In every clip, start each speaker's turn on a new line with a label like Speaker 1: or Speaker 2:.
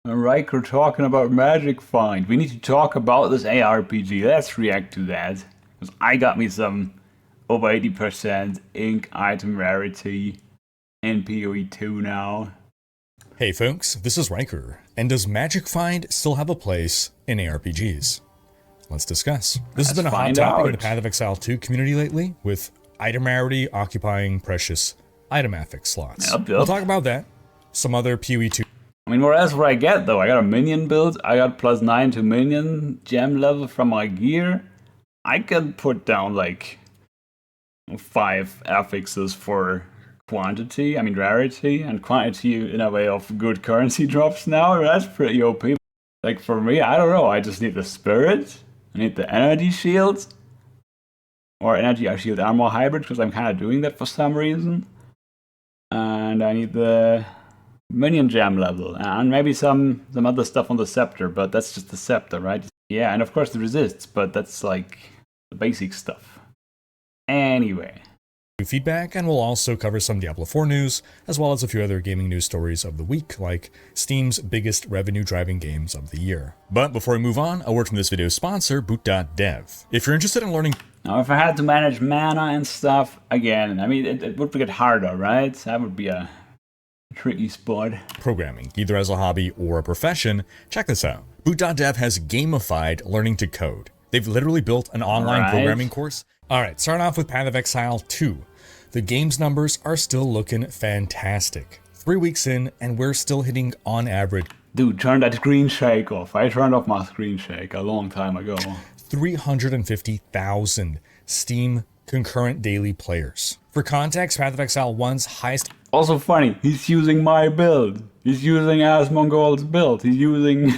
Speaker 1: Rhykker talking about Magic Find. We need to talk about this ARPG. Let's react to that. Because I got me some over 80% ink item rarity in PoE 2 now.
Speaker 2: Hey folks, this is Rhykker, and does Magic Find still have a place in ARPGs? Let's discuss. This has been a hot topic in the Path of Exile 2 community lately, with Item Rarity occupying precious item affix slots.
Speaker 1: Yep.
Speaker 2: We'll talk about that, some other PoE 2.
Speaker 1: I mean, whatever I get though, I got a minion build, I got +9 to minion gem level from my gear. I can put down like 5 affixes for quantity, I mean rarity, and quantity in a way of good currency drops now. That's pretty OP. Like for me, I don't know, I just need the spirit, I need the energy shield, or energy shield armor hybrid, because I'm kind of doing that for some reason. And I need the minion gem level, and maybe some other stuff on the scepter, but that's just the scepter, right? Yeah, and of course the resists, but that's like the basic stuff. Anyway.
Speaker 2: Feedback, and we'll also cover some Diablo 4 news, as well as a few other gaming news stories of the week, like Steam's biggest revenue-driving games of the year. But before we move on, a word from this video's sponsor, Boot.dev. If you're interested in learning...
Speaker 1: Now, if I had to manage mana and stuff, again, I mean, it would get harder, right? That would be a tricky spot.
Speaker 2: Programming, either as a hobby or a profession, check this out. Boot.dev has gamified learning to code. They've literally built an online programming course. Alright, starting off with Path of Exile 2. The game's numbers are still looking fantastic. 3 weeks in, and we're still hitting on average.
Speaker 1: Dude, turn that screen shake off. I turned off my screen shake a long time ago.
Speaker 2: 350,000 Steam concurrent daily players. For context, Path of Exile 1's highest...
Speaker 1: Also funny, he's using my build. He's using Asmongold's build. He's using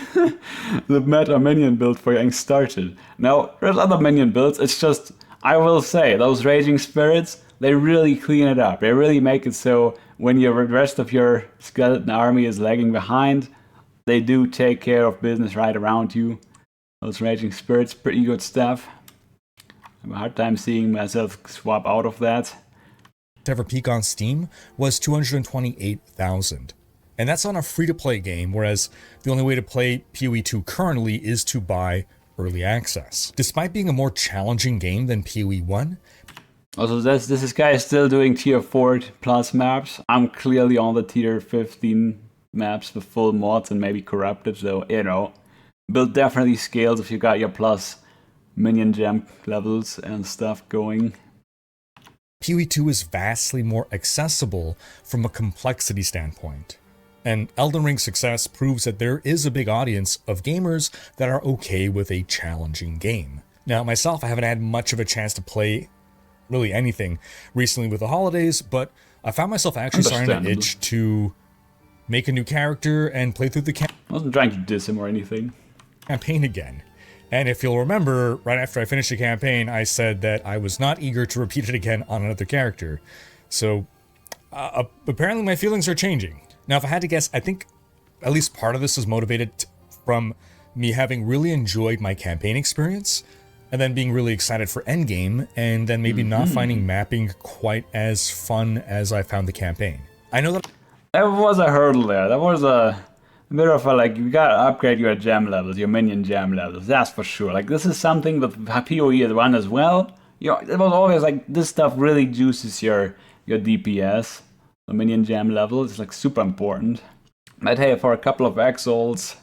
Speaker 1: the meta minion build for getting started. Now, there's other minion builds, it's just... I will say, those Raging Spirits, they really clean it up. They really make it so when the rest of your skeleton army is lagging behind, they do take care of business right around you. Those Raging Spirits, pretty good stuff. I have a hard time seeing myself swap out of that.
Speaker 2: Ever peak on Steam was 228,000. And that's on a free-to-play game, whereas the only way to play PoE 2 currently is to buy early access. Despite being a more challenging game than PoE 1.
Speaker 1: Also, this guy is still doing tier 4 plus maps. I'm clearly on the tier 15 maps with full mods and maybe corrupted, so you know. Build definitely scales if you got your plus minion gem levels and stuff going.
Speaker 2: PoE 2 is vastly more accessible from a complexity standpoint. And Elden Ring's success proves that there is a big audience of gamers that are okay with a challenging game. Now, myself, I haven't had much of a chance to play really anything recently with the holidays, but I found myself actually starting to itch to make a new character and play through the
Speaker 1: I wasn't trying to diss him or anything.
Speaker 2: Campaign again. And if you'll remember, right after I finished the campaign, I said that I was not eager to repeat it again on another character. So, apparently my feelings are changing. Now, if I had to guess, I think at least part of this is motivated from me having really enjoyed my campaign experience, and then being really excited for endgame, and then maybe not finding mapping quite as fun as I found the campaign. I know that...
Speaker 1: There was a hurdle there. That was a bit of a, like, you gotta upgrade your gem levels, your minion gem levels, that's for sure. Like, this is something with PoE 1 as well. You know, it was always like, this stuff really juices your DPS. The minion gem level is like super important. But hey, for a couple of Exals,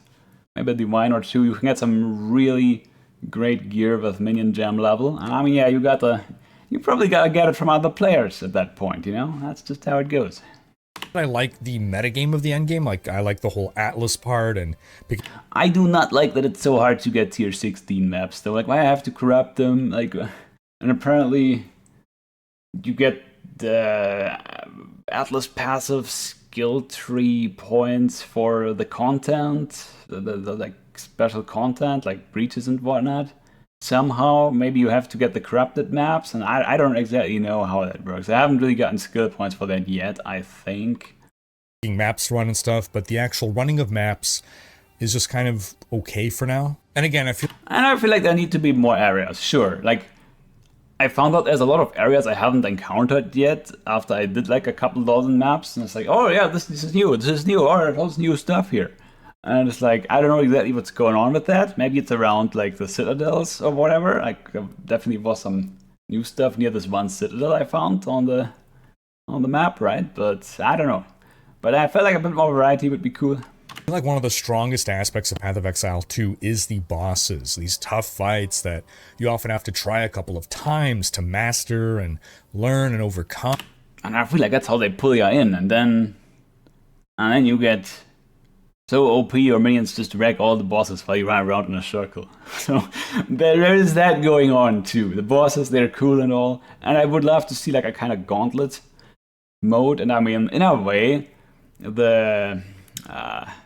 Speaker 1: maybe a Divine or 2, you can get some really great gear with minion gem level. And I mean, yeah, you probably gotta get it from other players at that point, you know? That's just how it goes.
Speaker 2: I like the metagame of the endgame, like I like the whole Atlas part, and...
Speaker 1: I do not like that it's so hard to get tier 16 maps, though. Like, why I have to corrupt them, like... And apparently, you get the Atlas passive skill tree points for the content, the like special content, like breaches and whatnot. Somehow, maybe you have to get the corrupted maps, and I don't exactly know how that works. I haven't really gotten skill points for that yet, I think.
Speaker 2: Maps run and stuff, but the actual running of maps is just kind of okay for now. And again, I feel
Speaker 1: like there need to be more areas, sure. Like, I found out there's a lot of areas I haven't encountered yet after I did like a couple dozen maps, and it's like, oh yeah, this is new, oh, there's new stuff here. And it's like, I don't know exactly what's going on with that. Maybe it's around like the citadels or whatever. Like definitely was some new stuff near this one citadel I found on the map, right? But I don't know. But I felt like a bit more variety would be cool.
Speaker 2: I feel like one of the strongest aspects of Path of Exile 2 is the bosses, these tough fights that you often have to try a couple of times to master and learn and overcome.
Speaker 1: And I feel like that's how they pull you in, and then you get so OP your minions just wreck all the bosses while you run around in a circle. So there is that going on too. The bosses, they're cool and all, and I would love to see like a kind of gauntlet mode. And I mean, in a way, the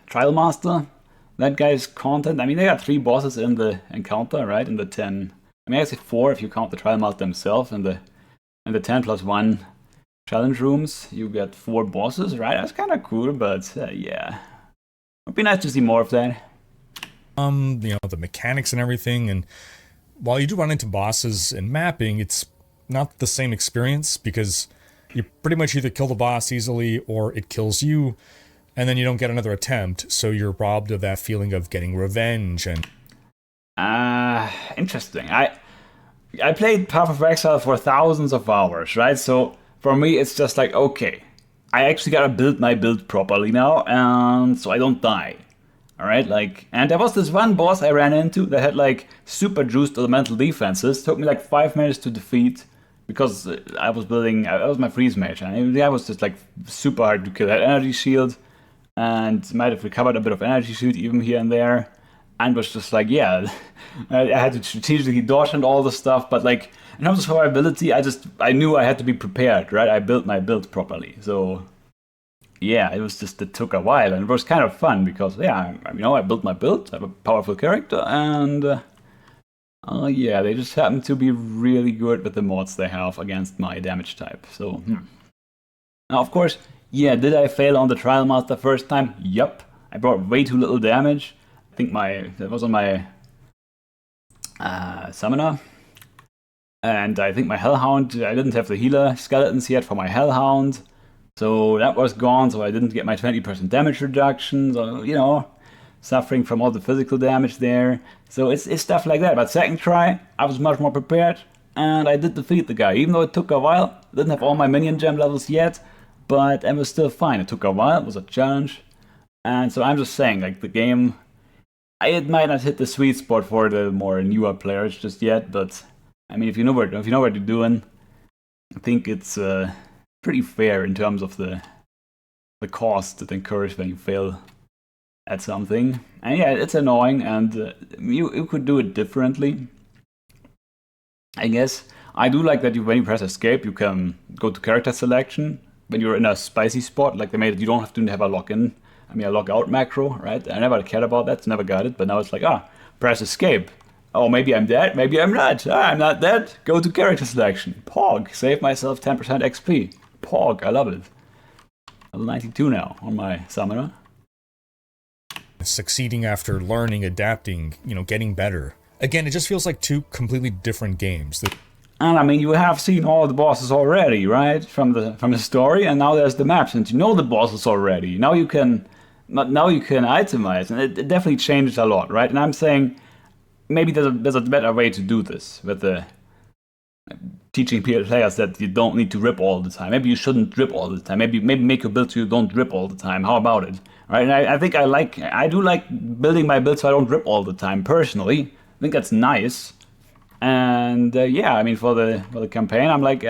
Speaker 1: Trial Master, that guy's content. I mean, they got 3 bosses in the encounter, right? In the 10. I mean, I say 4 if you count the Trial Master himself. In the 10+1 challenge rooms, you get 4 bosses, right? That's kind of cool, but yeah, it'd be nice to see more of that.
Speaker 2: You know, the mechanics and everything, and while you do run into bosses in mapping, it's not the same experience because you pretty much either kill the boss easily or it kills you, and then you don't get another attempt, so you're robbed of that feeling of getting revenge. And
Speaker 1: interesting. I played Path of Exile for thousands of hours, right? So for me, it's just like, okay, I actually gotta build my build properly now, and so I don't die. Alright, like, and there was this one boss I ran into that had like super juiced elemental defenses. Took me like 5 minutes to defeat because I was building, I was my freeze mage, and I was just like super hard to kill. I had energy shield and might have recovered a bit of energy shield even here and there, and was just like, yeah, I had to strategically dodge and all the stuff, but like, in terms of survivability, I knew I had to be prepared, right? I built my build properly, so yeah, it took a while, and it was kind of fun because, yeah, I built my build, I have a powerful character, and yeah, they just happen to be really good with the mods they have against my damage type. So, now, of course, yeah, did I fail on the Trial Master first time? Yup, I brought way too little damage. I think that was on my Summoner. And I think my Hellhound, I didn't have the healer skeletons yet for my Hellhound. So that was gone, so I didn't get my 20% damage reduction. So, you know, suffering from all the physical damage there. So it's stuff like that. But second try, I was much more prepared, and I did defeat the guy. Even though it took a while, I didn't have all my minion gem levels yet, but it was still fine. It took a while, it was a challenge. And so I'm just saying, like, the game, it might not hit the sweet spot for the more newer players just yet, but I mean, if you know what you're doing, I think it's pretty fair in terms of the cost that incurs when you fail at something. And yeah, it's annoying, and you could do it differently, I guess. I do like that when you press escape, you can go to character selection when you're in a spicy spot. Like, they made it, you don't have to have a lock-in, a lock-out macro, right? I never cared about that, never got it, but now it's like, press escape. Oh, maybe I'm dead, maybe I'm not. I'm not dead. Go to character selection. Pog. Save myself 10% XP. Pog. I love it. Level 92 now on my Summoner.
Speaker 2: Succeeding after learning, adapting, getting better. Again, it just feels like 2 completely different games.
Speaker 1: And I mean, you have seen all the bosses already, right? From the story, and now there's the maps, and you know the bosses already. Now you can itemize, and it definitely changes a lot, right? And I'm saying, maybe there's a better way to do this with the teaching players that you don't need to rip all the time. Maybe you shouldn't rip all the time. Maybe make a build so you don't rip all the time. How about it? Right? And I think I do like building my build so I don't rip all the time. Personally, I think that's nice. And yeah, I mean, for the campaign, I'm like,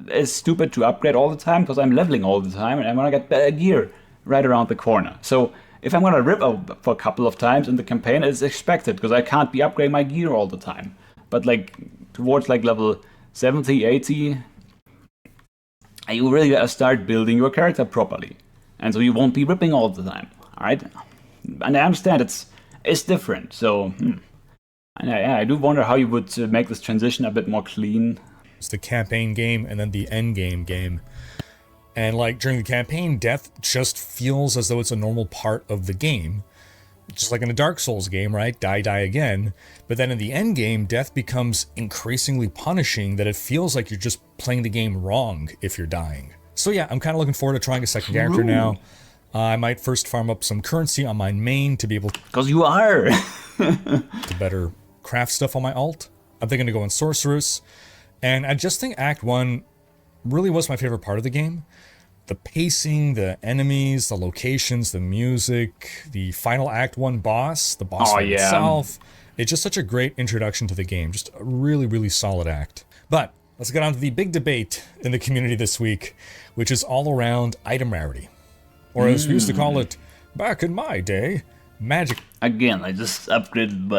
Speaker 1: it's stupid to upgrade all the time because I'm leveling all the time and I want to get better gear right around the corner. So if I'm gonna rip for a couple of times in the campaign, it's expected because I can't be upgrading my gear all the time. But like towards like level 70, 80, you really gotta start building your character properly, and so you won't be ripping all the time. All right, and I understand it's different. So and I do wonder how you would make this transition a bit more clean.
Speaker 2: It's the campaign game and then the end game. And like during the campaign, death just feels as though it's a normal part of the game. Just like in a Dark Souls game, right? Die again. But then in the end game, death becomes increasingly punishing that it feels like you're just playing the game wrong if you're dying. So yeah, I'm kind of looking forward to trying a second character now. I might first farm up some currency on my main to be able
Speaker 1: Because you are.
Speaker 2: to better craft stuff on my alt. I'm thinking to go in Sorceress. And I just think Act 1 really was my favorite part of the game. The pacing, the enemies, the locations, the music, the final Act 1 boss, the boss fight itself. It's just such a great introduction to the game. Just a really, really solid act. But let's get on to the big debate in the community this week, which is all around item rarity. Or as we used to call it back in my day, magic.
Speaker 1: Again, I just upgraded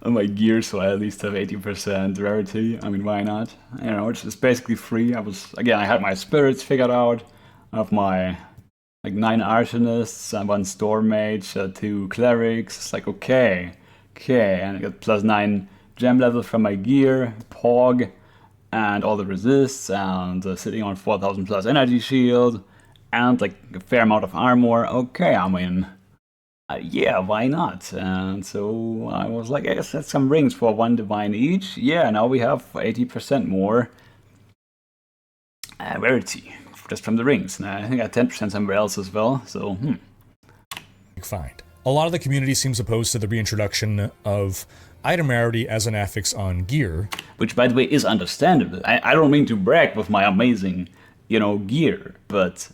Speaker 1: my gear, so I at least have 80% rarity. I mean, why not? You know, it's basically free. I had my spirits figured out. I have my 9 arsonists and 1 storm mage, 2 clerics. It's like okay, and I got plus 9 gem level from my gear, Pog, and all the resists, and sitting on 4000 plus energy shield, and like a fair amount of armor. Okay, I mean, yeah, why not? And so I was like, I guess that's some rings for 1 divine each. Yeah, now we have 80% more rarity just from the rings. And I think I got 10% somewhere else as well. So,
Speaker 2: Find. A lot of the community seems opposed to the reintroduction of item rarity as an affix on gear.
Speaker 1: Which, by the way, is understandable. I don't mean to brag with my amazing, gear, but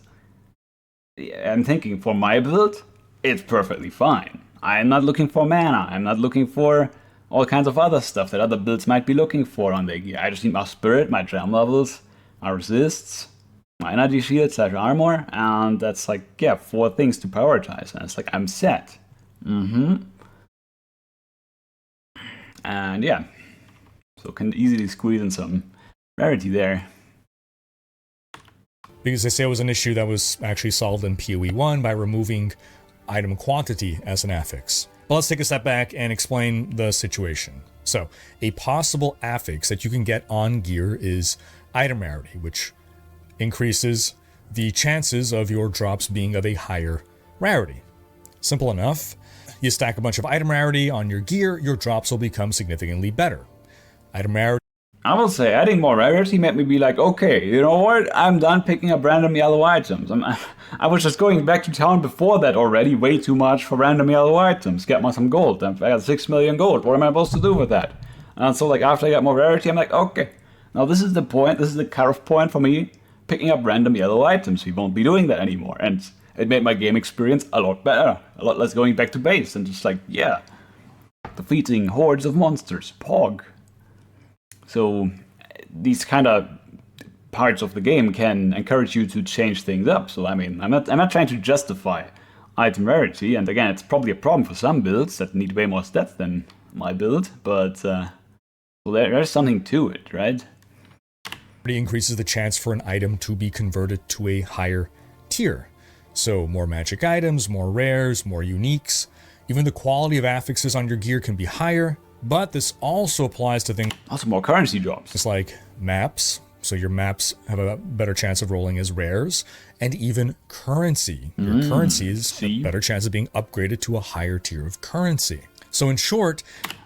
Speaker 1: I'm thinking for my build, it's perfectly fine. I'm not looking for mana. I'm not looking for all kinds of other stuff that other builds might be looking for on their gear. I just need my spirit, my gem levels, my resists, my energy shield / armor, and that's 4 things to prioritize. And it's I'm set. And yeah, so can easily squeeze in some rarity there.
Speaker 2: Because they say it was an issue that was actually solved in PoE 1 by removing item quantity as an affix. But let's take a step back and explain the situation. So, a possible affix that you can get on gear is item rarity, which increases the chances of your drops being of a higher rarity. Simple enough. You stack a bunch of item rarity on your gear, your drops will become significantly better. Item rarity.
Speaker 1: I will say, adding more rarity made me be like, okay, you know what? I'm done picking up random yellow items. I was just going back to town before that already, way too much for random yellow items. Get me some gold. I got 6 million gold. What am I supposed to do with that? And so, after I got more rarity, I'm like, okay, now this is the point. This is the cutoff point for me picking up random yellow items. We won't be doing that anymore. And it made my game experience a lot better. A lot less going back to base and just defeating hordes of monsters. Pog. So these kind of parts of the game can encourage you to change things up. So I mean, I'm not trying to justify item rarity, and again, it's probably a problem for some builds that need way more stats than my build, but there's something to it, right?
Speaker 2: It increases the chance for an item to be converted to a higher tier. So more magic items, more rares, more uniques. Even the quality of affixes on your gear can be higher. But this also applies to things
Speaker 1: also more currency drops.
Speaker 2: It's like maps, so your maps have a better chance of rolling as rares, and even currency. Your currencies have a better chance of being upgraded to a higher tier of currency. So in short...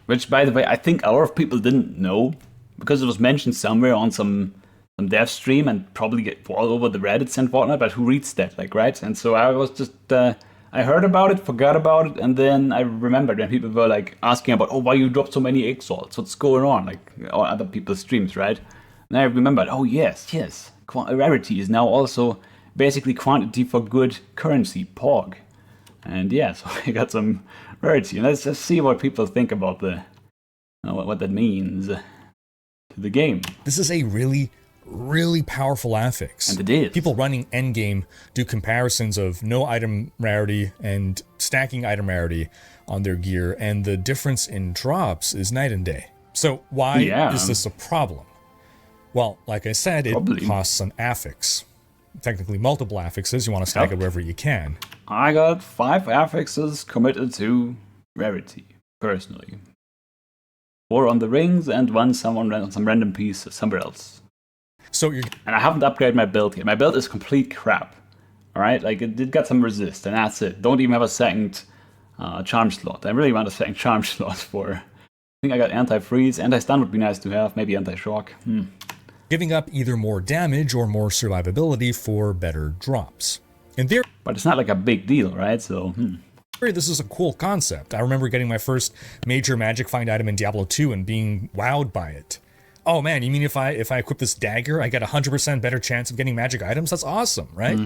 Speaker 1: Which, by the way, I think a lot of people didn't know, because it was mentioned somewhere on some dev stream and probably get all over the Reddits and whatnot, but who reads that, right? And so I was just... I heard about it, forgot about it, and then I remembered when people were asking about, why you dropped so many exalts, what's going on, on other people's streams, right? And I remembered, yes, rarity is now also basically quantity for good currency, Pog. And yeah, so I got some rarity, and let's just see what people think about what that means to the game.
Speaker 2: This is a really powerful affix.
Speaker 1: And it is.
Speaker 2: People running endgame do comparisons of no item rarity and stacking item rarity on their gear, and the difference in drops is night and day. So why is this a problem? Well, like I said, it costs an affix. Technically multiple affixes, you want to stack it wherever you can.
Speaker 1: I got 5 affixes committed to rarity, personally. 4 on the rings and 1 on some random piece somewhere else. And I haven't upgraded my build yet. My build is complete crap. Alright? It did got some resist, and that's it. Don't even have a second charm slot. I really want a second charm slot for... I think I got anti-freeze. Anti-stun would be nice to have. Maybe anti-shock.
Speaker 2: Giving up either more damage or more survivability for better drops. In theory...
Speaker 1: but it's not like a big deal, right? So,
Speaker 2: This is a cool concept. I remember getting my first major magic find item in Diablo 2 and being wowed by it. Oh man, you mean if I equip this dagger, I get 100% better chance of getting magic items? That's awesome, right?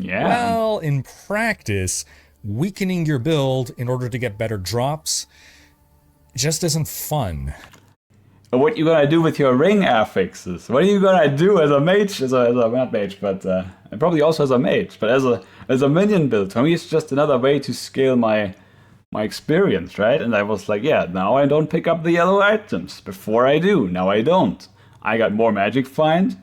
Speaker 1: Yeah.
Speaker 2: Well, in practice, weakening your build in order to get better drops just isn't fun.
Speaker 1: What you gonna do with your ring affixes? What are you gonna do as a mage? As a not mage, but and probably also as a mage, but as a minion build. For me, it's just another way to scale my experience, right? And I was like, yeah, now I don't pick up the yellow items. Before I do, now I don't. I got more magic find.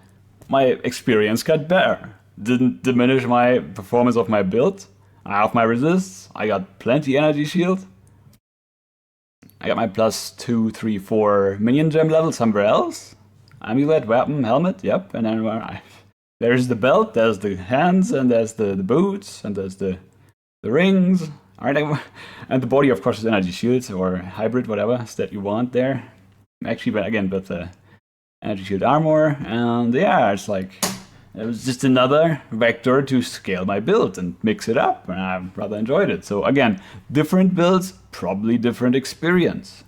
Speaker 1: My experience got better. Didn't diminish my performance of my build. I have my resists. I got plenty energy shield. I got my plus 2, 3, 4 minion gem level somewhere else. Amulet, weapon, helmet, yep. And then there's the belt, there's the hands, and there's the boots, and there's the rings. Alright, and the body, of course, is energy shields or hybrid, whatever that you want there. Actually, but again, with the energy shield armor, and yeah, it's like it was just another vector to scale my build and mix it up, and I rather enjoyed it. So again, different builds, probably different experience.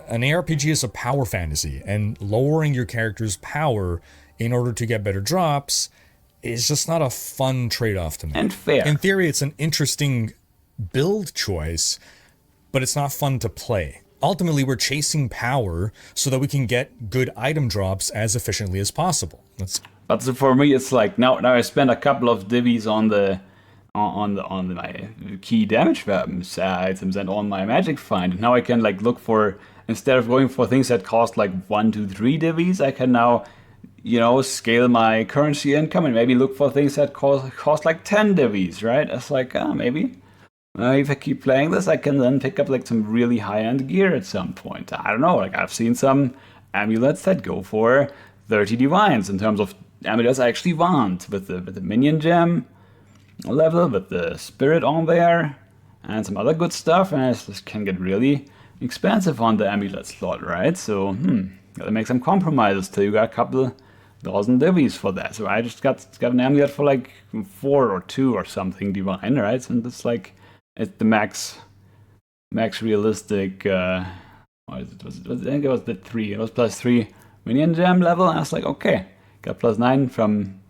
Speaker 2: An ARPG is a power fantasy, and lowering your character's power in order to get better drops is just not a fun trade-off to make.
Speaker 1: And fair.
Speaker 2: In theory, it's an interesting build choice, but it's not fun to play. Ultimately, we're chasing power so that we can get good item drops as efficiently as possible.
Speaker 1: But so for me, it's like now I spend a couple of divvies on my key damage weapons items and on my magic find. And now I can like look for, instead of going for things that cost like 1, 2, 3 divvies, I can now, scale my currency income and maybe look for things that cost like 10 divvies, right? It's like, maybe if I keep playing this, I can then pick up like some really high-end gear at some point. I don't know, like I've seen some amulets that go for 30 divines in terms of amulets I actually want, with the minion gem level, with the spirit on there, and some other good stuff, and it just can get really expensive on the amulet slot, right? So, gotta make some compromises till you got a couple dozen divvies for that. So I just got an amulet for like 4 or 2 or something divine, right? And it's like, it's the max realistic, I think it was the 3, it was plus 3 minion gem level, and I was like, okay, got plus 9 from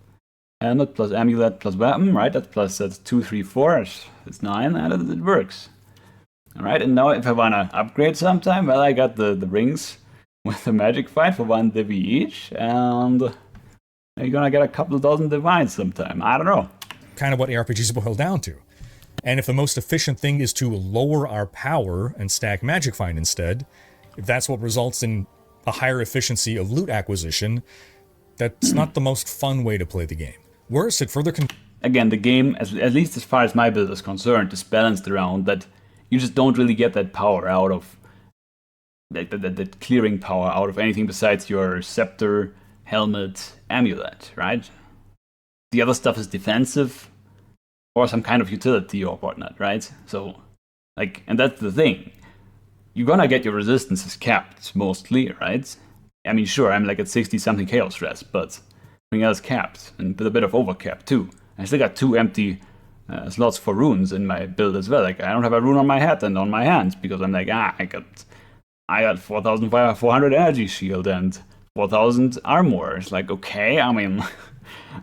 Speaker 1: helmet, plus amulet, plus weapon, right? That's 2, 3, 4, it's 9, and it works. Alright, and now if I wanna upgrade sometime, well, I got the rings with the magic fight for 1 divvy each, and you're gonna get a couple dozen divines sometime. I don't know.
Speaker 2: Kind of what ARPGs boil down to. And if the most efficient thing is to lower our power and stack magic find instead, if that's what results in a higher efficiency of loot acquisition, that's not the most fun way to play the game. Worse, it further
Speaker 1: Again, the game, at least as far as my build is concerned, is balanced around that you just don't really get that power out of that clearing power out of anything besides your scepter, helmet, amulet, right? The other stuff is defensive or some kind of utility or whatnot, right? So, like, and that's the thing. You're gonna get your resistances capped mostly, right? I mean, sure, I'm like at 60 something chaos res, but everything else capped, and with a bit of overcap too. I still got 2 empty slots for runes in my build as well. Like, I don't have a rune on my head and on my hands because I'm like, I got 4,400 energy shield and 4,000 armor. It's like, okay, I mean,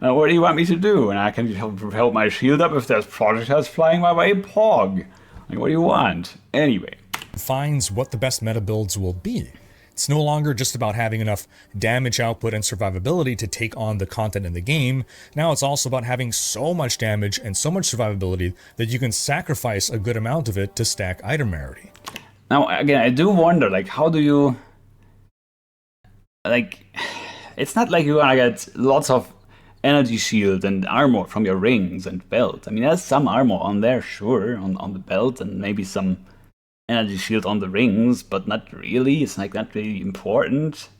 Speaker 1: what do you want me to do? And I can help my shield up if there's projectiles flying my way. Pog. Like, what do you want? Anyway.
Speaker 2: Defines what the best meta builds will be. It's no longer just about having enough damage output and survivability to take on the content in the game. Now it's also about having so much damage and so much survivability that you can sacrifice a good amount of it to stack item rarity.
Speaker 1: Now, again, I do wonder, like, how do you... Like, it's not like you're gonna get lots of energy shield and armor from your rings and belt. I mean, there's some armor on there, sure, on the belt, and maybe some energy shield on the rings, but not really. It's like not really important.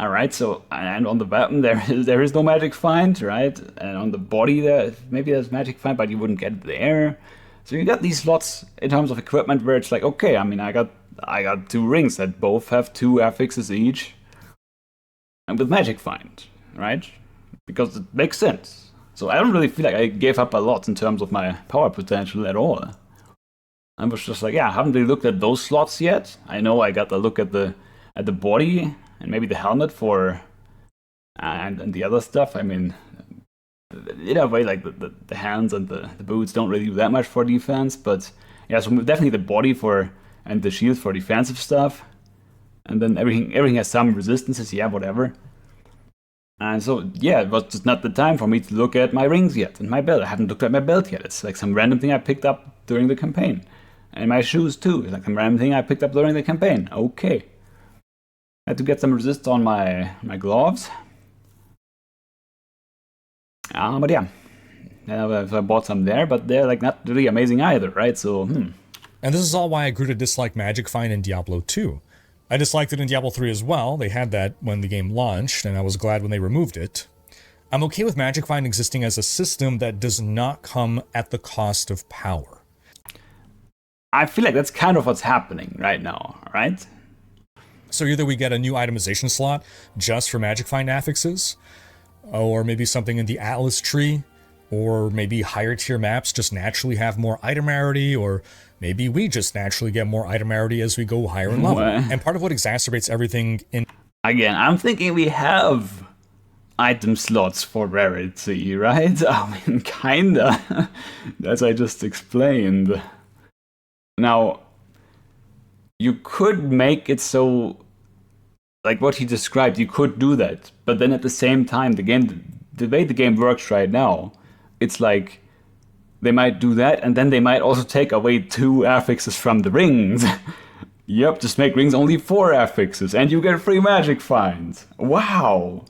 Speaker 1: Alright, so, and on the weapon there is no magic find, right? And on the body maybe there's magic find, but you wouldn't get it there. So you got these slots in terms of equipment where it's like, okay, I mean, I got 2 rings that both have 2 affixes each, and with magic find, right? Because it makes sense. So I don't really feel like I gave up a lot in terms of my power potential at all. I was just like, yeah, I haven't really looked at those slots yet. I know I got a look at the body and maybe the helmet for and the other stuff. I mean, in a way, like the hands and the boots don't really do that much for defense, but yeah, so definitely the body for and the shield for defensive stuff, and then everything has some resistances. Yeah, whatever. And so yeah, it was just not the time for me to look at my rings yet and my belt. I haven't looked at my belt yet. It's like some random thing I picked up during the campaign, and my shoes too. It's like some random thing I picked up during the campaign. Okay, I had to get some resist on my gloves. But yeah, I bought some there, but they're like not really amazing either, right? So,
Speaker 2: And this is all why I grew to dislike Magic Find in Diablo 2. I disliked it in Diablo 3 as well. They had that when the game launched, and I was glad when they removed it. I'm okay with Magic Find existing as a system that does not come at the cost of power.
Speaker 1: I feel like that's kind of what's happening right now, right?
Speaker 2: So either we get a new itemization slot just for Magic Find affixes, or maybe something in the Atlas tree, or maybe higher tier maps just naturally have more item rarity, or maybe we just naturally get more item rarity as we go higher in level. And part of what exacerbates everything in...
Speaker 1: Again, I'm thinking we have item slots for rarity, right? I mean, kinda, as I just explained. Now, you could make it so, like what he described, you could do that, but then at the same time, the way the game works right now, it's like they might do that, and then they might also take away 2 affixes from the rings. Yep, just make rings only 4 affixes, and you get free magic finds. Wow!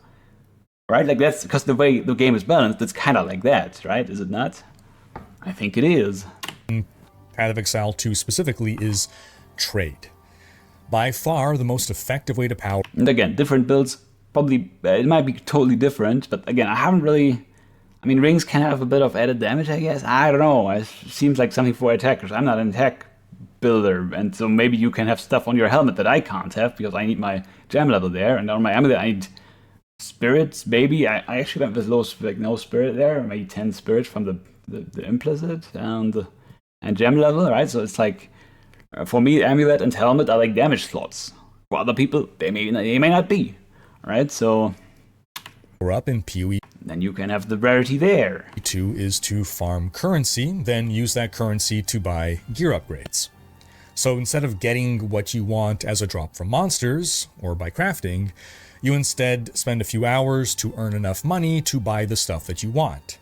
Speaker 1: Right? Like that's because the way the game is balanced, it's kind of like that, right? Is it not? I think it is.
Speaker 2: Path of Exile 2 specifically is trade. By far the most effective way to power.
Speaker 1: And again, different builds, probably, it might be totally different, but again, I haven't really... I mean, rings can have a bit of added damage, I guess. I don't know. It seems like something for attackers. I'm not an attack builder, and so maybe you can have stuff on your helmet that I can't have because I need my gem level there, and on my amulet I need spirits, maybe. I actually went with low, like no spirit there, maybe 10 spirits from the implicit and gem level, right? So it's like, for me, amulet and helmet are like damage slots. For other people, they may not be, right? So
Speaker 2: up in PoE.
Speaker 1: Then you can have the rarity there.
Speaker 2: 2 is to farm currency, then use that currency to buy gear upgrades. So instead of getting what you want as a drop from monsters, or by crafting, you instead spend a few hours to earn enough money to buy the stuff that you want.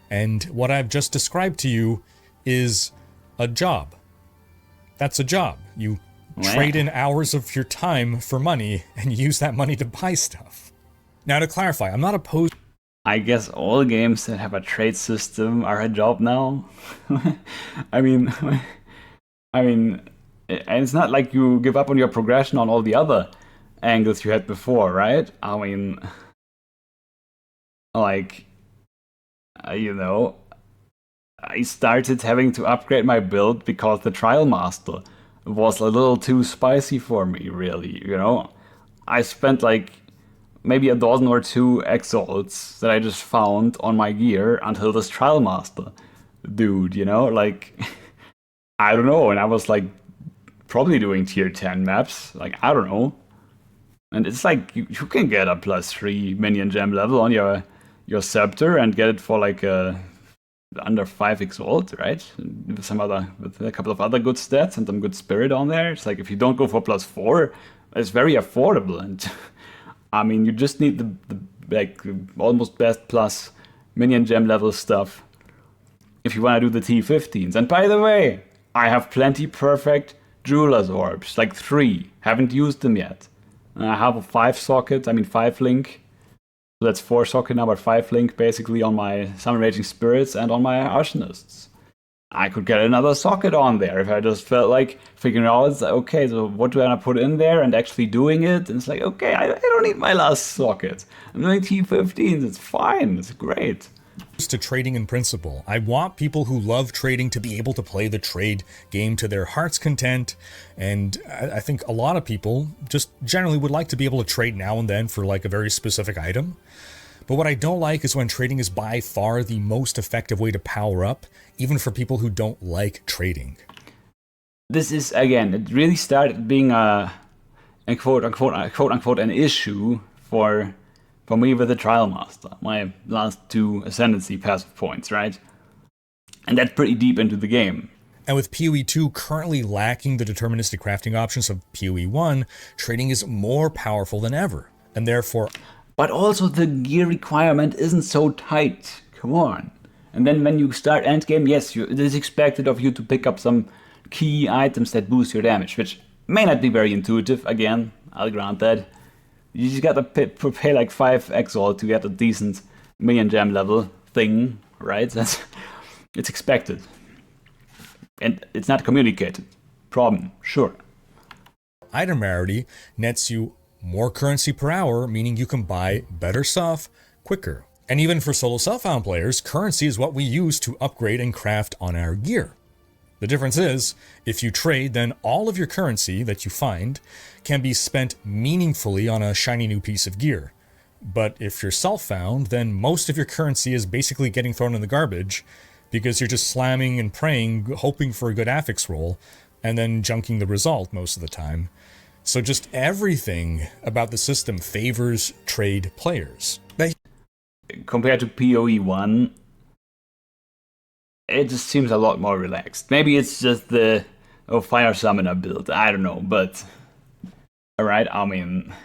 Speaker 2: And what I've just described to you is a job. That's a job. You trade in hours of your time for money and use that money to buy stuff. Now to clarify, I'm not opposed...
Speaker 1: I guess all games that have a trade system are a job now. I mean, and it's not like you give up on your progression on all the other angles you had before, right? I mean, like, you know, I started having to upgrade my build because the Trial Master was a little too spicy for me, really, you know? I spent like maybe a dozen or 2 exalts that I just found on my gear until this Trial Master dude, you know? Like, I don't know, and I was like probably doing tier 10 maps, like, I don't know. And it's like, you can get a +3 minion gem level on your scepter and get it for like under 5 exalt, right? With a couple of other good stats and some good spirit on there. It's like, if you don't go for +4, it's very affordable, and I mean, you just need the like almost best plus minion gem level stuff if you want to do the T15s. And by the way, I have plenty perfect Jeweler's Orbs, like 3. Haven't used them yet. And I have a 5 link. So that's 4 socket now, but 5 link basically on my Summon Raging Spirits and on my Arsonists. I could get another socket on there if I just felt like figuring out, it's like, okay, so what do I want to put in there and actually doing it? And it's like, okay, I don't need my last socket. I'm doing T15s, it's fine, it's great.
Speaker 2: To trading in principle. I want people who love trading to be able to play the trade game to their heart's content, and I think a lot of people just generally would like to be able to trade now and then for like a very specific item. But what I don't like is when trading is by far the most effective way to power up, even for people who don't like trading.
Speaker 1: This is, again, it really started being a quote unquote an issue for me with the Trial Master, my last 2 Ascendancy passive points, right? And that's pretty deep into the game.
Speaker 2: And with PoE 2 currently lacking the deterministic crafting options of PoE 1, trading is more powerful than ever, and therefore...
Speaker 1: But also the gear requirement isn't so tight, come on. And then when you start endgame, yes, it is expected of you to pick up some key items that boost your damage, which may not be very intuitive, again, I'll grant that. You just gotta pay like 5 Exile to get a decent million gem level thing, right? It's expected. And it's not communicated. Problem, sure.
Speaker 2: Item Rarity nets you more currency per hour, meaning you can buy better stuff quicker. And even for solo self-found players, currency is what we use to upgrade and craft on our gear. The difference is, if you trade, then all of your currency that you find can be spent meaningfully on a shiny new piece of gear. But if you're self-found, then most of your currency is basically getting thrown in the garbage because you're just slamming and praying, hoping for a good affix roll, and then junking the result most of the time. So just everything about the system favors trade players.
Speaker 1: Compared to PoE 1, it just seems a lot more relaxed. Maybe it's just the Fire Summoner build, I don't know, but... Alright, I mean...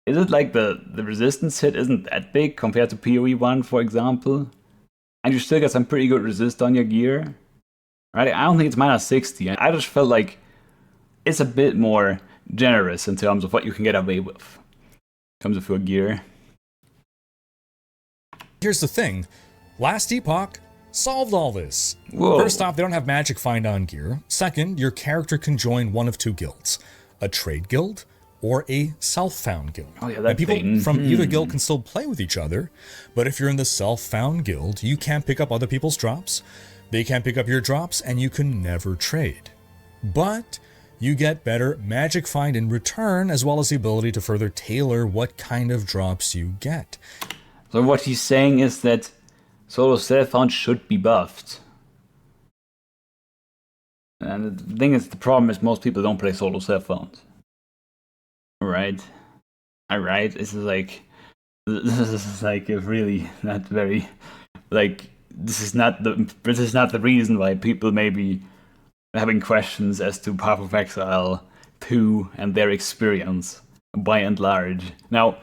Speaker 1: Is it like the resistance hit isn't that big compared to PoE 1, for example? And you still get some pretty good resist on your gear. Right? I don't think it's minus 60. I just felt like it's a bit more generous in terms of what you can get away with. In terms of your gear.
Speaker 2: Here's the thing. Last Epoch solved all this.
Speaker 1: Whoa.
Speaker 2: First off, they don't have magic find on gear. Second, your character can join one of 2 guilds. A trade guild or a self-found guild.
Speaker 1: Oh yeah, that
Speaker 2: and people
Speaker 1: thing.
Speaker 2: from either guild can still play with each other, but if you're in the self-found guild, you can't pick up other people's drops, they can't pick up your drops, and you can never trade. But you get better magic find in return, as well as the ability to further tailor what kind of drops you get.
Speaker 1: So what he's saying is that solo self-found should be buffed. And the thing is, the problem is most people don't play solo self-found. Right? Alright, this is like really not very, like, this is not the reason why people may be having questions as to Path of Exile 2 and their experience, by and large. Now,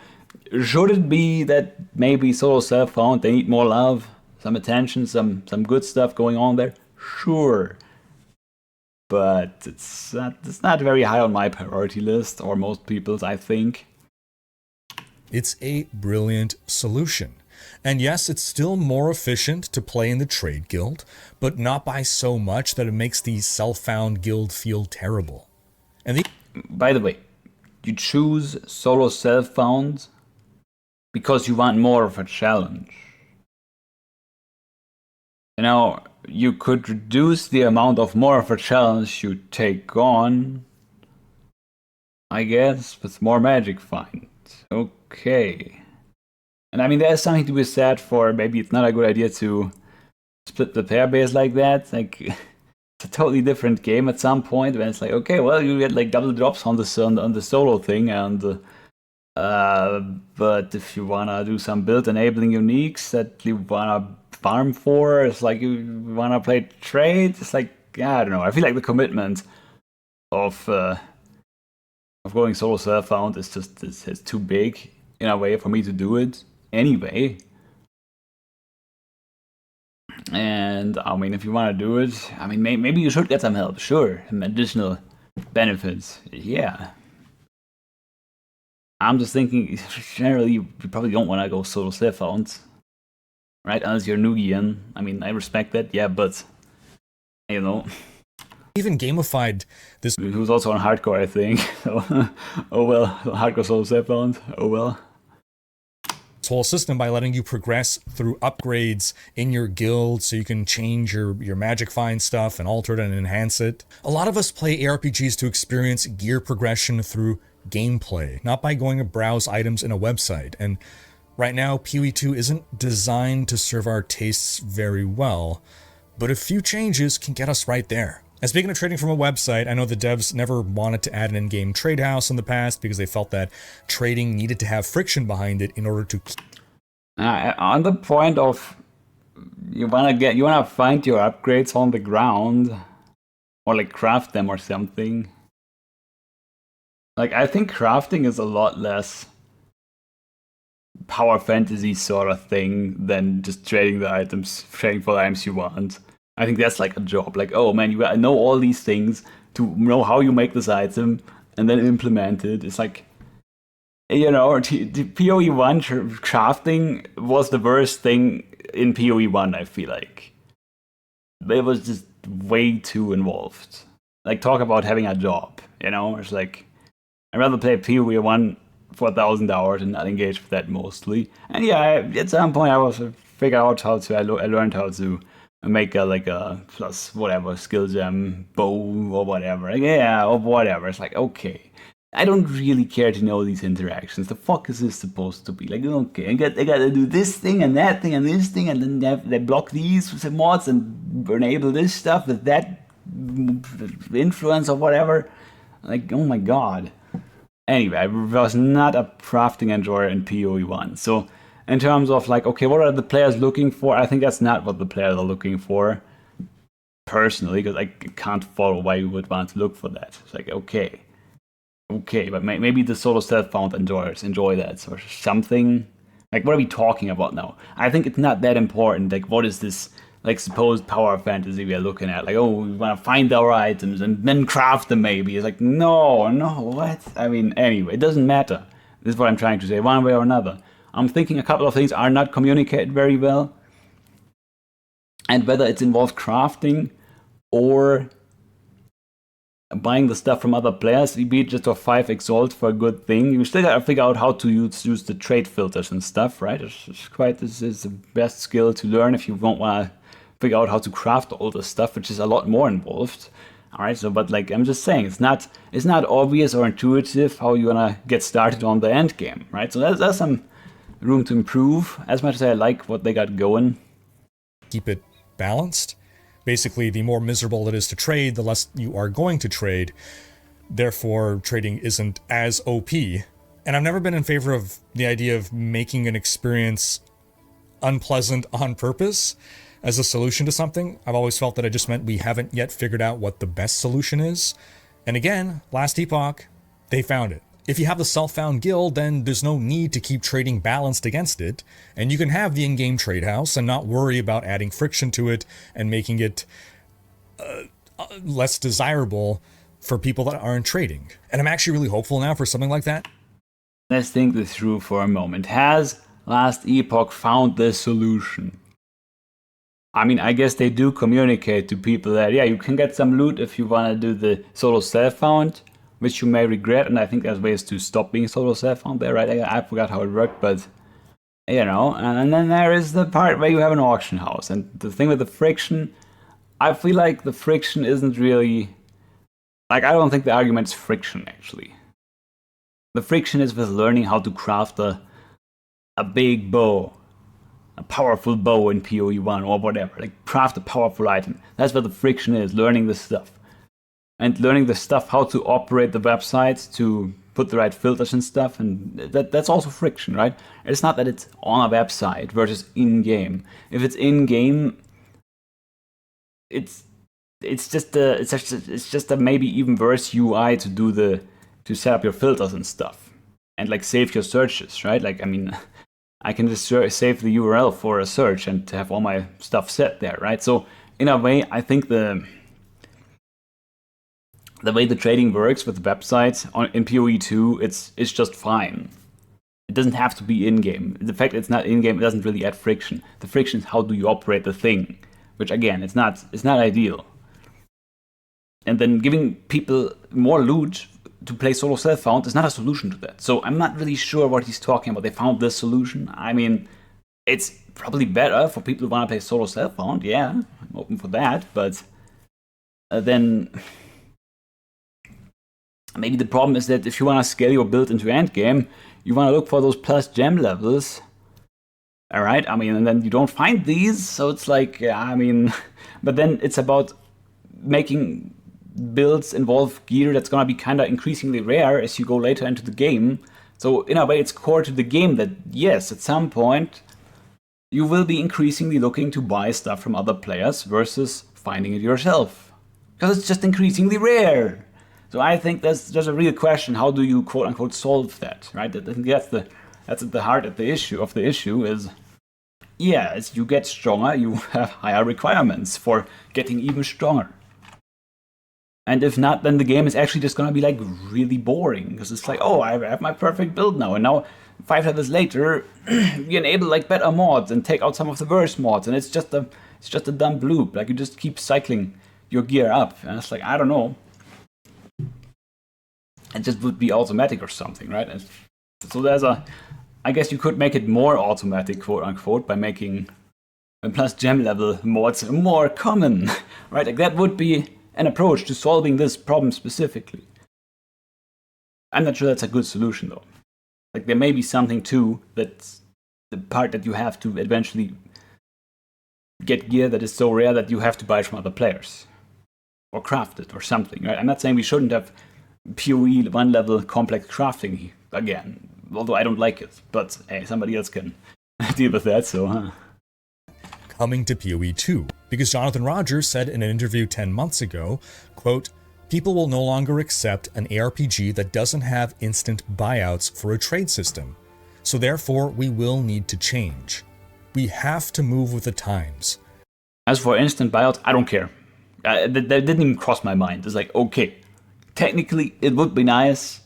Speaker 1: should it be that maybe solo self-found, they need more love, some attention, some good stuff going on there? Sure. But it's not very high on my priority list, or most people's, I think.
Speaker 2: It's a brilliant solution. And yes, it's still more efficient to play in the trade guild, but not by so much that it makes the self-found guild feel terrible. And
Speaker 1: by the way, you choose solo self-found because you want more of a challenge. You know, you could reduce the amount of more of a challenge you take on, I guess, with more magic find. Okay. And I mean, there's something to be said for maybe it's not a good idea to split the player base like that. Like, it's a totally different game at some point when it's like, okay, well, you get like double drops on the solo thing, and but if you wanna do some build enabling uniques that you wanna farm for, it's like you wanna play trade. It's like, I don't know. I feel like the commitment of going solo self-found is just it's too big in a way for me to do it anyway. And I mean, if you want to do it, I mean, maybe you should get some help. Sure, some additional benefits. Yeah. I'm just thinking, generally, you probably don't want to go solo self-found, right? Unless you're Nugian. I mean, I respect that, yeah, but, you know.
Speaker 2: Even gamified this.
Speaker 1: He was also on hardcore, I think. So, oh well, hardcore solo self-found. Oh well.
Speaker 2: This whole system by letting you progress through upgrades in your guild so you can change your magic find stuff and alter it and enhance it. A lot of us play ARPGs to experience gear progression through gameplay, not by going to browse items in a website. And Right now, PoE 2 isn't designed to serve our tastes very well, but a few changes can get us right there. And speaking of trading from a website, I know the devs never wanted to add an in-game trade house in the past because they felt that trading needed to have friction behind it in order to...
Speaker 1: On the point of you wanna find your upgrades on the ground, or like craft them or something. Like, I think crafting is a lot less power fantasy sort of thing than just trading the items, trading for the items you want. I think that's like a job. Like, oh man, you gotta know all these things to know how you make this item and then implement it. It's like, you know, PoE 1 crafting was the worst thing in PoE 1, I feel like. It was just way too involved. Like, talk about having a job, you know? It's like, I'd rather play PoE 1 for 1,000 hours and not engage with that mostly. And yeah, at some point I learned how to make a plus whatever skill gem bow or whatever. Like, yeah, or whatever. It's like, okay, I don't really care to know these interactions. The fuck is this supposed to be? Like, okay, I gotta do this thing and that thing and this thing, and then they block these with some mods and enable this stuff with that influence or whatever. Like, oh my god. Anyway, I was not a crafting enjoyer in PoE 1. So, in terms of like, okay, what are the players looking for? I think that's not what the players are looking for, personally, because I can't follow why you would want to look for that. It's like, okay, but maybe the solo self-found enjoyers enjoy that or something. Like, what are we talking about now? I think it's not that important. Like, what is this, like, supposed power fantasy we are looking at? Like, oh, we want to find our items and then craft them maybe. It's like, no, what? I mean, anyway, it doesn't matter. This is what I'm trying to say, one way or another. I'm thinking a couple of things are not communicated very well. And whether it's involved crafting or buying the stuff from other players, be it just a 5 exalt for a good thing, you still gotta figure out how to use the trade filters and stuff, right? This is the best skill to learn if you don't want to figure out how to craft all this stuff, which is a lot more involved. All right, so but like I'm just saying, it's not obvious or intuitive how you wanna get started on the end game, right? So there's some room to improve. As much as I like what they got going,
Speaker 2: keep it balanced. Basically, the more miserable it is to trade, the less you are going to trade. Therefore, trading isn't as OP. And I've never been in favor of the idea of making an experience unpleasant on purpose as a solution to something. I've always felt that it just meant we haven't yet figured out what the best solution is. And again, last epoch, they found it. If you have the self-found guild, then there's no need to keep trading balanced against it, and you can have the in-game trade house and not worry about adding friction to it and making it less desirable for people that aren't trading. And I'm actually really hopeful now for something like that.
Speaker 1: Let's think this through for a moment. Has last epoch found the solution? I mean, I guess they do communicate to people that, yeah, you can get some loot if you want to do the solo self-found, which you may regret, and I think there's ways to stop being solo self-found there, right? I forgot how it worked, but, you know, and then there is the part where you have an auction house, and the thing with the friction, I feel like the friction isn't really, like, I don't think the argument is friction, actually. The friction is with learning how to craft a big bow, a powerful bow in PoE 1 or whatever, like craft a powerful item. That's where the friction is, learning this stuff. And learning the stuff, how to operate the websites, to put the right filters and stuff, and that's also friction, right? It's not that it's on a website versus in-game. If it's in-game, it's just a maybe even worse UI to set up your filters and stuff, and like save your searches, right? Like, I mean, I can just save the URL for a search and to have all my stuff set there, right? So in a way, I think the way the trading works with websites in PoE 2, it's just fine. It doesn't have to be in-game. The fact it's not in-game, it doesn't really add friction. The friction is how do you operate the thing, which again, it's not ideal. And then giving people more loot to play solo self-found is not a solution to that. So I'm not really sure what he's talking about. They found this solution. I mean, it's probably better for people who want to play solo self-found. Yeah, I'm open for that. But then maybe the problem is that if you want to scale your build into endgame, you want to look for those plus gem levels All right, I mean, and then you don't find these, so it's like, I mean, but then it's about making builds involve gear that's gonna be kind of increasingly rare as you go later into the game. So in a way, it's core to the game that yes, at some point you will be increasingly looking to buy stuff from other players versus finding it yourself, because it's just increasingly rare. So I think there's a real question: how do you quote unquote solve that? Right? I think that's at the heart of the issue is, yeah, as you get stronger, you have higher requirements for getting even stronger. And if not, then the game is actually just gonna be like really boring, because it's like, oh, I have my perfect build now, and now 5 levels later, you enable like better mods and take out some of the worst mods, and it's just a dumb loop. Like you just keep cycling your gear up, and it's like, I don't know. It just would be automatic or something, right? And so I guess you could make it more automatic, quote unquote, by making plus gem level mods more common, right? Like that would be an approach to solving this problem specifically. I'm not sure that's a good solution though. Like there may be something too that's the part that you have to eventually get gear that is so rare that you have to buy it from other players or craft it or something, right? I'm not saying we shouldn't have PoE 1 level complex crafting again, although I don't like it, but hey, somebody else can deal with that, so
Speaker 2: Coming to PoE 2, because Jonathan Rogers said in an interview 10 months ago, quote, "People will no longer accept an ARPG that doesn't have instant buyouts for a trade system. So therefore, we will need to change. We have to move with the times."
Speaker 1: As for instant buyouts, I don't care. That didn't even cross my mind. It's like, okay, technically it would be nice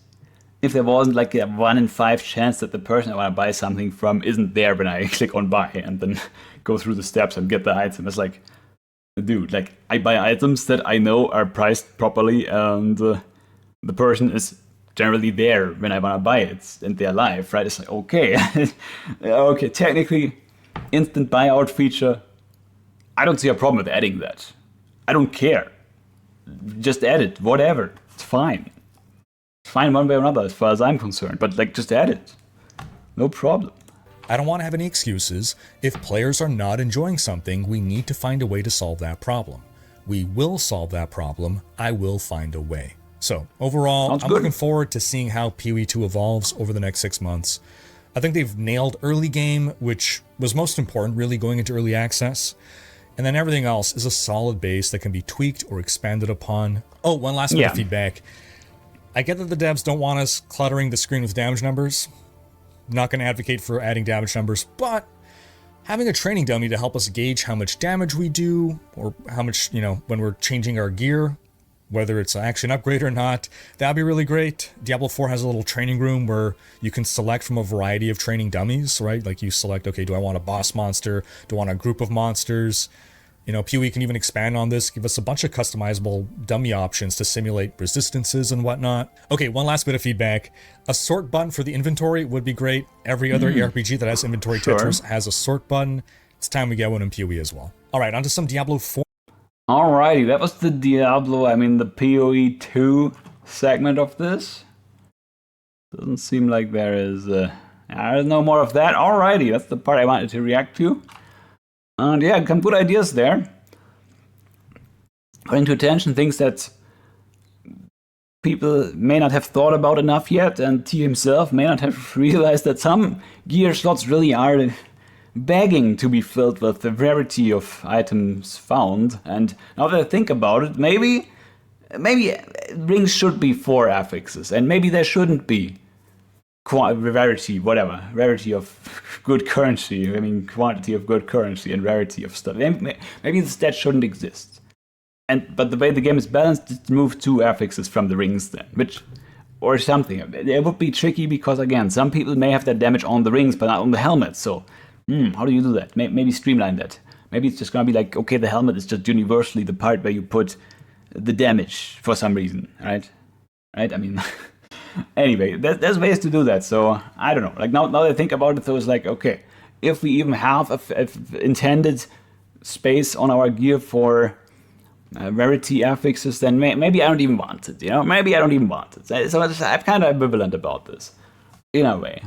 Speaker 1: if there wasn't like a 1 in 5 chance that the person I want to buy something from isn't there when I click on buy and then go through the steps and get the item. It's like, dude, like I buy items that I know are priced properly and the person is generally there when I want to buy it and they're live, right? It's like, okay, okay, technically instant buyout feature, I don't see a problem with adding that. I don't care. Just add it, whatever, it's fine. It's fine one way or another as far as I'm concerned, but like just add it. No problem.
Speaker 2: I don't want to have any excuses. If players are not enjoying something, we need to find a way to solve that problem. We will solve that problem. I will find a way. So overall, I'm looking forward to seeing how PoE 2 evolves over the next 6 months. I think they've nailed early game, which was most important, really going into early access. And then everything else is a solid base that can be tweaked or expanded upon. Oh, one last bit of feedback. I get that the devs don't want us cluttering the screen with damage numbers. Not going to advocate for adding damage numbers, but having a training dummy to help us gauge how much damage we do, or how much, when we're changing our gear, whether it's actually an upgrade or not, that'd be really great. Diablo 4 has a little training room where you can select from a variety of training dummies, right? Like you select, okay, do I want a boss monster? Do I want a group of monsters? PoE can even expand on this, give us a bunch of customizable dummy options to simulate resistances and whatnot. Okay, one last bit of feedback. A sort button for the inventory would be great. Every other ARPG that has inventory titles has a sort button. It's time we get one in PoE as well. All right, on to some Diablo 4.
Speaker 1: Alrighty, that was the the PoE 2 segment of this. Doesn't seem like there's no more of that. Alrighty, that's the part I wanted to react to. And yeah, some good ideas there. Bring to attention things that people may not have thought about enough yet, and T himself may not have realized that some gear slots really are begging to be filled with the rarity of items found. And now that I think about it, maybe rings should be 4 affixes, and maybe there shouldn't be rarity of good currency. I mean, quantity of good currency and rarity of stuff. Maybe the stat shouldn't exist. But the way the game is balanced, just move 2 affixes from the rings then, or something. It would be tricky because, again, some people may have that damage on the rings but not on the helmet. So, how do you do that? Maybe streamline that. Maybe it's just gonna be like, okay, the helmet is just universally the part where you put the damage for some reason, right? Right? I mean. Anyway, there's ways to do that, so I don't know. Like now that I think about it, though, it's like, okay, if we even have a intended space on our gear for rarity affixes, then maybe I don't even want it, Maybe I don't even want it. So I'm kind of ambivalent about this, in a way.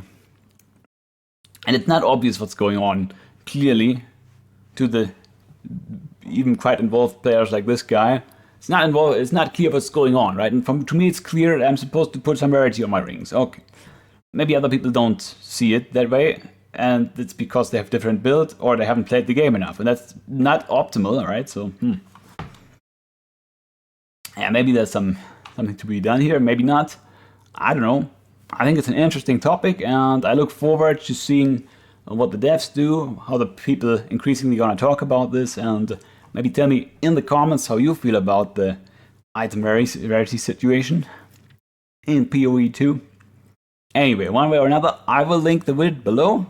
Speaker 1: And it's not obvious what's going on clearly to the even quite involved players like this guy. It's not clear what's going on, right? And to me it's clear that I'm supposed to put some rarity on my rings. Okay. Maybe other people don't see it that way, and it's because they have different build or they haven't played the game enough, and that's not optimal, right? So, yeah, maybe there's something to be done here, maybe not. I don't know. I think it's an interesting topic, and I look forward to seeing what the devs do, how the people increasingly gonna talk about this, and maybe tell me in the comments how you feel about the item rarity situation in PoE 2. Anyway, one way or another, I will link the vid below.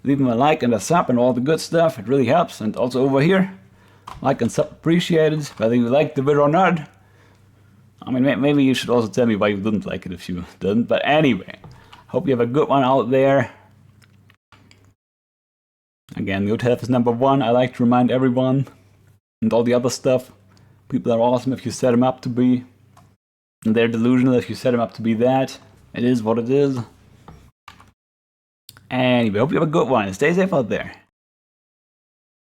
Speaker 1: Leave them a like and a sub and all the good stuff, it really helps. And also over here, like and sub appreciated, whether you like the vid or not. I mean, maybe you should also tell me why you didn't like it if you didn't. But anyway, hope you have a good one out there. Again, good health is number one. I like to remind everyone. And all the other stuff. People are awesome if you set them up to be. And they're delusional if you set them up to be that. It is what it is. Anyway, hope you have a good one. Stay safe out there.